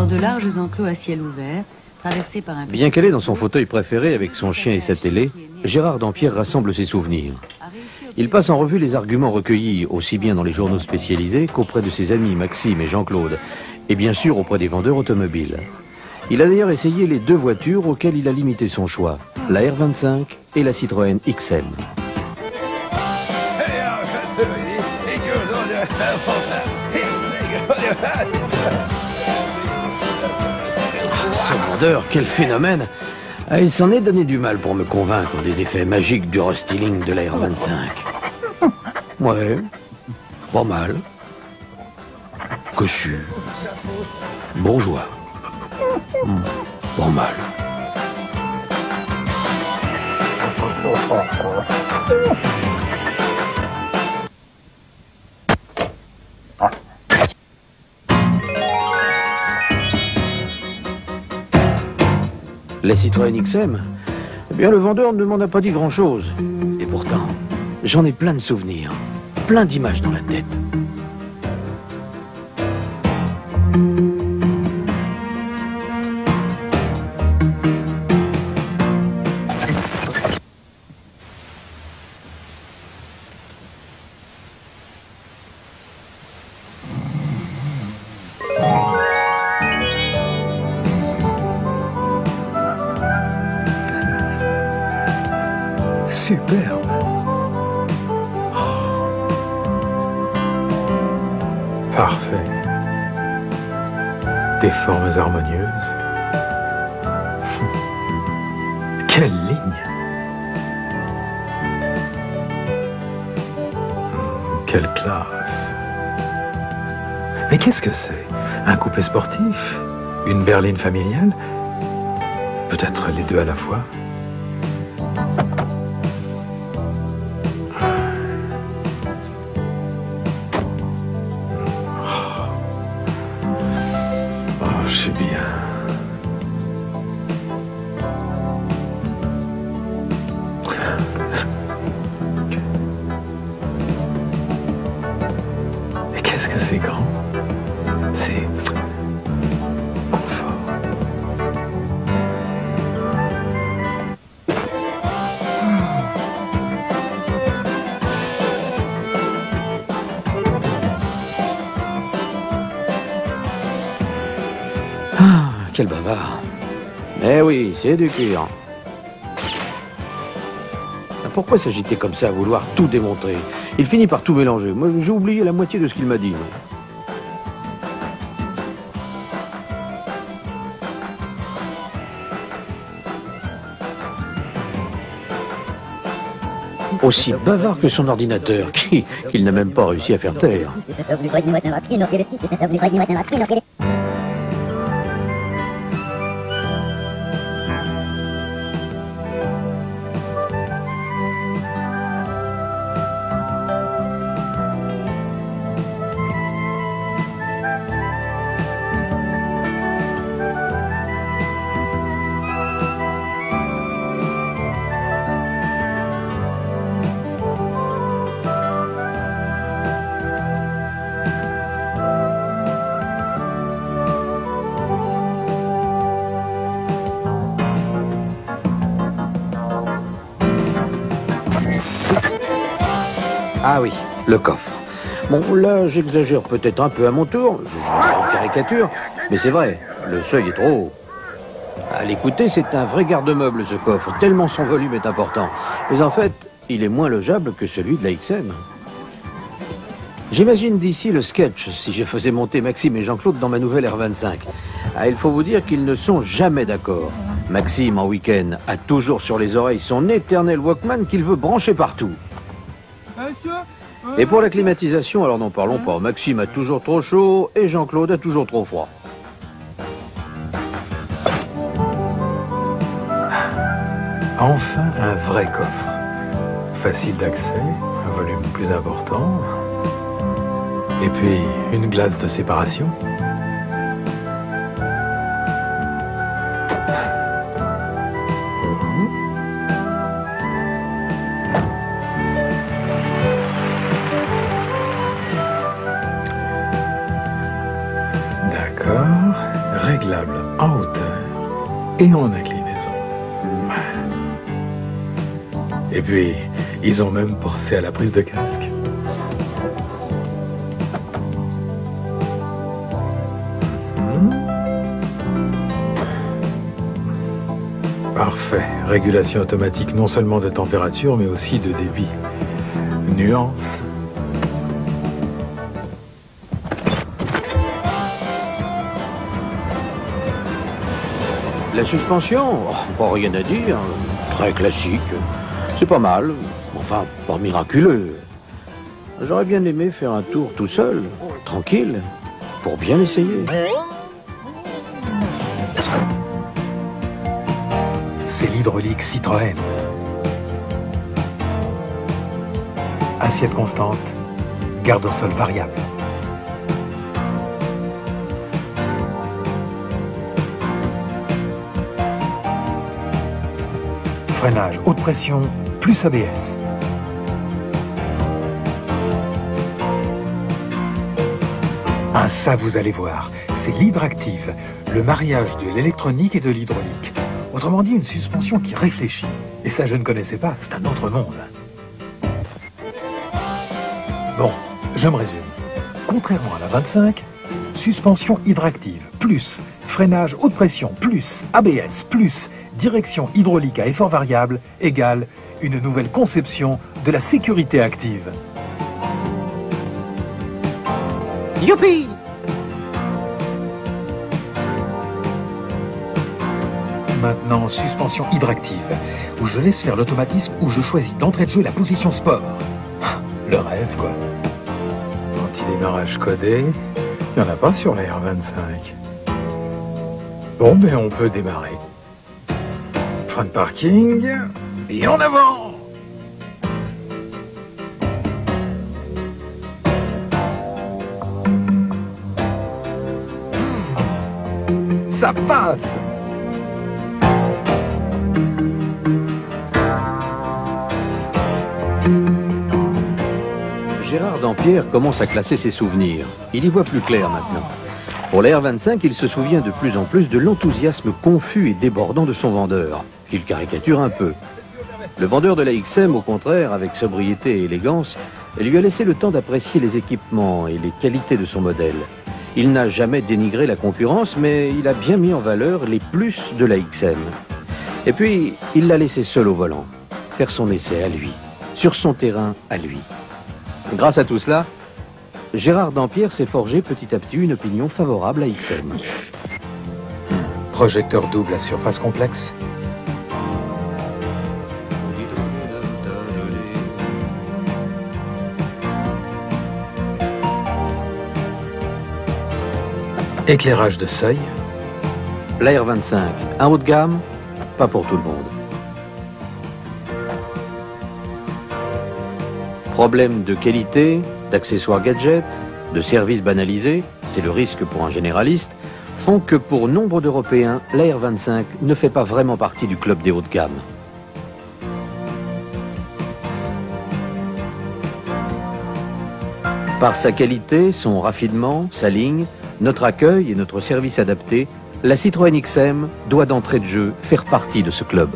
Dans de larges enclos à ciel ouvert, traversés par un... Bien qu'elle est dans son fauteuil préféré avec son chien et sa télé, Gérard Dampierre rassemble ses souvenirs. Il passe en revue les arguments recueillis aussi bien dans les journaux spécialisés qu'auprès de ses amis Maxime et Jean-Claude, et bien sûr auprès des vendeurs automobiles. Il a d'ailleurs essayé les deux voitures auxquelles il a limité son choix, la R25 et la Citroën XM. Ce vendeur, quel phénomène! Il s'en est donné du mal pour me convaincre des effets magiques du restyling de la R25. Ouais, pas mal. Cossu. Bourgeois. Pas mal. La Citroën XM, eh bien le vendeur ne m'en a pas dit grand-chose. Et pourtant, j'en ai plein de souvenirs, plein d'images dans la tête. Superbe. Parfait. Des formes harmonieuses. Quelle ligne. Quelle classe. Mais qu'est-ce que c'est? Un coupé sportif? Une berline familiale? Peut-être les deux à la fois? Je suis bien. Mais qu'est-ce que c'est grand? C'est confort. Ah, quel bavard. Eh oui, c'est du cuir. Pourquoi s'agiter comme ça à vouloir tout démontrer? Il finit par tout mélanger. Moi, j'ai oublié la moitié de ce qu'il m'a dit. Aussi bavard que son ordinateur, qu'il n'a même pas réussi à faire taire. Ah oui, le coffre. Bon, là, j'exagère peut-être un peu à mon tour, je caricature, mais c'est vrai, le seuil est trop haut. À l'écouter, c'est un vrai garde-meuble, ce coffre, tellement son volume est important. Mais en fait, il est moins logeable que celui de la XM. J'imagine d'ici le sketch, si je faisais monter Maxime et Jean-Claude dans ma nouvelle R25. Ah, il faut vous dire qu'ils ne sont jamais d'accord. Maxime, en week-end, a toujours sur les oreilles son éternel Walkman qu'il veut brancher partout. Et pour la climatisation, alors n'en parlons pas. Maxime a toujours trop chaud et Jean-Claude a toujours trop froid. Enfin, un vrai coffre. Facile d'accès, un volume plus important. Et puis, une glace de séparation. et en inclinaison. Et puis, ils ont même pensé à la prise de casque. Parfait. Régulation automatique non seulement de température, mais aussi de débit. Nuance. La suspension, pas rien à dire, très classique. C'est pas mal, enfin pas miraculeux. J'aurais bien aimé faire un tour tout seul, tranquille, pour bien essayer. C'est l'hydraulique Citroën. Assiette constante, garde au sol variable. Freinage haute pression plus ABS. Ah ça vous allez voir, c'est l'Hydractive, le mariage de l'électronique et de l'hydraulique. Autrement dit, une suspension qui réfléchit. Et ça, je ne connaissais pas, c'est un autre monde. Bon, je me résume. Contrairement à la 25, suspension Hydractive, plus freinage haute pression, plus ABS, plus direction hydraulique à effort variable, égale une nouvelle conception de la sécurité active. Youpi! Maintenant, suspension Hydractive, où je laisse faire l'automatisme, où je choisis d'entrée de jeu la position sport. Le rêve, quoi. Anti-démarrage codé, il n'y en a pas sur la R25. Bon, ben on peut démarrer. Frein de parking, et en avant! Ça passe! Gérard Dampierre commence à classer ses souvenirs. Il y voit plus clair maintenant. Pour la R25, il se souvient de plus en plus de l'enthousiasme confus et débordant de son vendeur, qu'il caricature un peu. Le vendeur de la XM, au contraire, avec sobriété et élégance, lui a laissé le temps d'apprécier les équipements et les qualités de son modèle. Il n'a jamais dénigré la concurrence, mais il a bien mis en valeur les plus de la XM. Et puis, il l'a laissé seul au volant, faire son essai à lui, sur son terrain à lui. Grâce à tout cela, Gérard Dampierre s'est forgé petit à petit une opinion favorable à XM. Projecteur double à surface complexe. Éclairage de seuil. La R25, un haut de gamme, pas pour tout le monde. Problème de qualité, d'accessoires gadgets, de services banalisés, c'est le risque pour un généraliste, font que pour nombre d'Européens, la R25 ne fait pas vraiment partie du club des hauts de gamme. Par sa qualité, son raffinement, sa ligne, notre accueil et notre service adapté, la Citroën XM doit d'entrée de jeu faire partie de ce club.